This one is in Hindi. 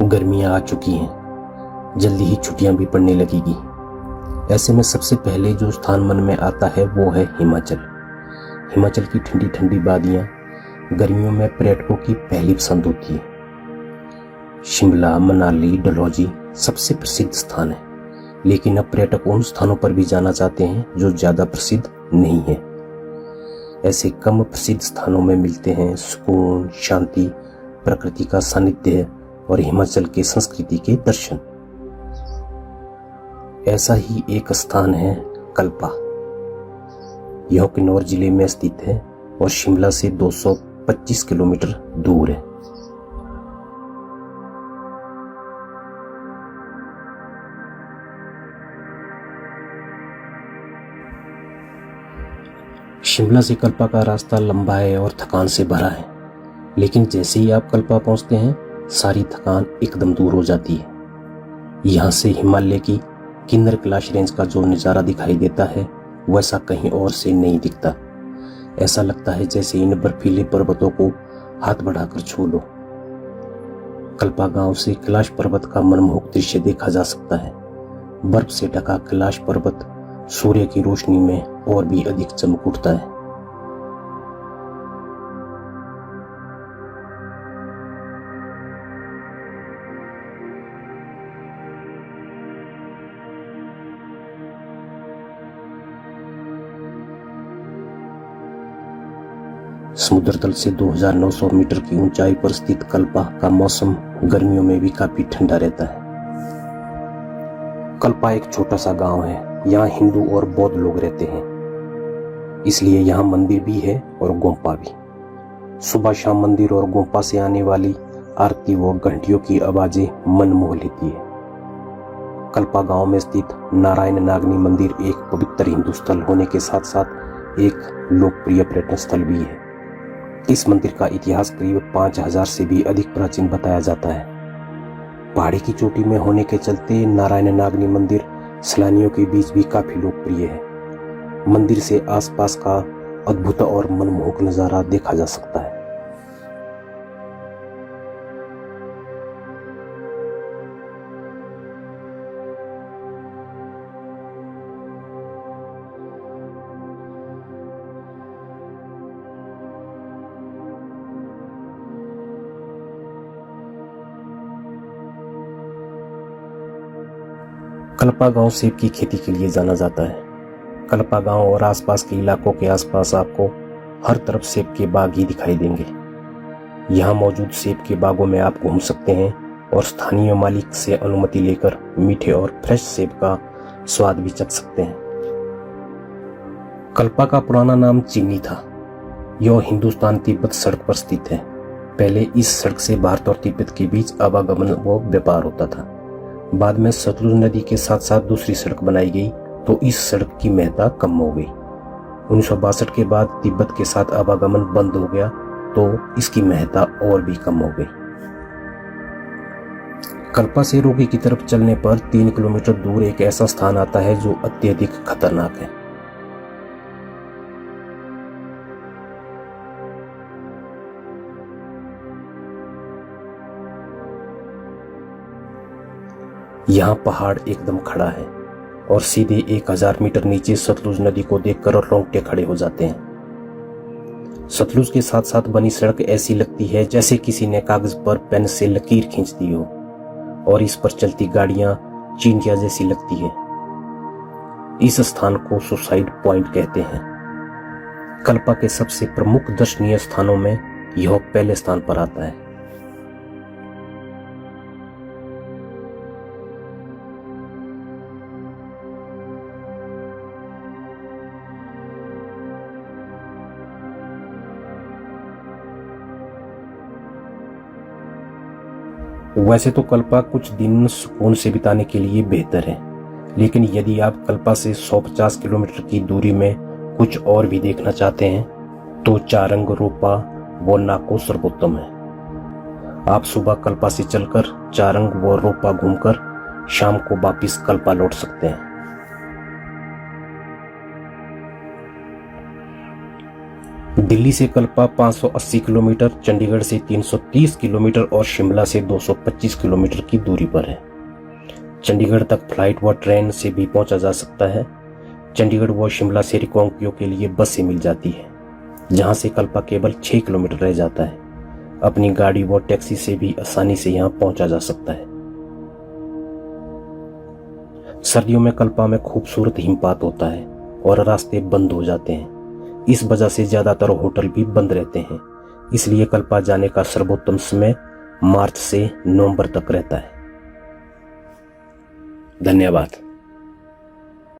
गर्मियाँ आ चुकी हैं, जल्दी ही छुट्टियाँ भी पड़ने लगेगी। ऐसे में सबसे पहले जो स्थान मन में आता है वो है हिमाचल। हिमाचल की ठंडी ठंडी वादियाँ गर्मियों में पर्यटकों की पहली पसंद होती है। शिमला, मनाली, डलहौजी सबसे प्रसिद्ध स्थान है, लेकिन अब पर्यटक उन स्थानों पर भी जाना चाहते हैं जो ज़्यादा प्रसिद्ध नहीं है। ऐसे कम प्रसिद्ध स्थानों में मिलते हैं सुकून, शांति, प्रकृति का सानिध्य और हिमाचल के संस्कृति के दर्शन। ऐसा ही एक स्थान है कल्पा। यह किन्नौर जिले में स्थित है और शिमला से 225 किलोमीटर दूर है। शिमला से कल्पा का रास्ता लंबा है और थकान से भरा है, लेकिन जैसे ही आप कल्पा पहुंचते हैं सारी थकान एकदम दूर हो जाती है। यहाँ से हिमालय की किन्नर कैलाश रेंज का जो नज़ारा दिखाई देता है वैसा कहीं और से नहीं दिखता। ऐसा लगता है जैसे इन बर्फीले पर्वतों को हाथ बढ़ाकर छू लो। कल्पा गांव से कैलाश पर्वत का मनमोहक दृश्य देखा जा सकता है। बर्फ से ढका कैलाश पर्वत सूर्य की रोशनी में और भी अधिक चमक उठता है। समुद्र तल से 2900 मीटर की ऊंचाई पर स्थित कल्पा का मौसम गर्मियों में भी काफी ठंडा रहता है। कल्पा एक छोटा सा गांव है। यहाँ हिंदू और बौद्ध लोग रहते हैं, इसलिए यहाँ मंदिर भी है और गोंपा भी। सुबह शाम मंदिर और गोंपा से आने वाली आरती व घंटियों की आवाजें मन मोह लेती है। कल्पा गांव में स्थित नारायण नागनी मंदिर एक पवित्र हिंदू स्थल होने के साथ साथ एक लोकप्रिय पर्यटन स्थल भी है। इस मंदिर का इतिहास करीब 5000 से भी अधिक प्राचीन बताया जाता है। पहाड़ी की चोटी में होने के चलते नारायण नागनी मंदिर सैलानियों के बीच भी काफी लोकप्रिय है। मंदिर से आसपास का अद्भुत और मनमोहक नजारा देखा जा सकता है। कल्पा गांव सेब की खेती के लिए जाना जाता है। कल्पा गांव और आसपास के इलाकों के आसपास आपको हर तरफ सेब के बाग ही दिखाई देंगे। यहाँ मौजूद सेब के बागों में आप घूम सकते हैं और स्थानीय मालिक से अनुमति लेकर मीठे और फ्रेश सेब का स्वाद भी चख सकते हैं। कल्पा का पुराना नाम चीनी था। यह हिंदुस्तान तिब्बत सड़क पर स्थित है। पहले इस सड़क से भारत और तिब्बत के बीच आवागमन व व्यापार होता था। बाद में सतलुज नदी के साथ साथ दूसरी सड़क बनाई गई तो इस सड़क की महत्ता कम हो गई। 1962 के बाद तिब्बत के साथ आवागमन बंद हो गया तो इसकी महत्ता और भी कम हो गई। कल्पा से रोगी की तरफ चलने पर 3 किलोमीटर दूर एक ऐसा स्थान आता है जो अत्यधिक खतरनाक है। यहाँ पहाड़ एकदम खड़ा है और सीधे 1000 मीटर नीचे सतलुज नदी को देखकर रोंगटे खड़े हो जाते हैं। सतलुज के साथ साथ बनी सड़क ऐसी लगती है जैसे किसी ने कागज पर पेन से लकीर खींच दी हो और इस पर चलती गाड़ियां चींटियां जैसी लगती है। इस स्थान को सुसाइड पॉइंट कहते हैं। कल्पा के सबसे प्रमुख दर्शनीय स्थानों में यह पहले स्थान पर आता है। वैसे तो कल्पा कुछ दिन सुकून से बिताने के लिए बेहतर है, लेकिन यदि आप कल्पा से 150 किलोमीटर की दूरी में कुछ और भी देखना चाहते हैं तो चारंग, रोपा व नाको सर्वोत्तम है। आप सुबह कल्पा से चलकर चारंग व रोपा घूमकर शाम को वापिस कल्पा लौट सकते हैं। दिल्ली से कल्पा 580 किलोमीटर, चंडीगढ़ से 330 किलोमीटर और शिमला से 225 किलोमीटर की दूरी पर है। चंडीगढ़ तक फ्लाइट व ट्रेन से भी पहुंचा जा सकता है। चंडीगढ़ व शिमला से रिकांगपिओ के लिए बस से मिल जाती है, जहां से कल्पा केवल 6 किलोमीटर रह जाता है। अपनी गाड़ी व टैक्सी से भी आसानी से यहां पहुंचा जा सकता है। सर्दियों में कल्पा में खूबसूरत हिमपात होता है और रास्ते बंद हो जाते हैं। इस वजह से ज्यादातर होटल भी बंद रहते हैं। इसलिए कल्पा जाने का सर्वोत्तम समय मार्च से नवंबर तक रहता है। धन्यवाद।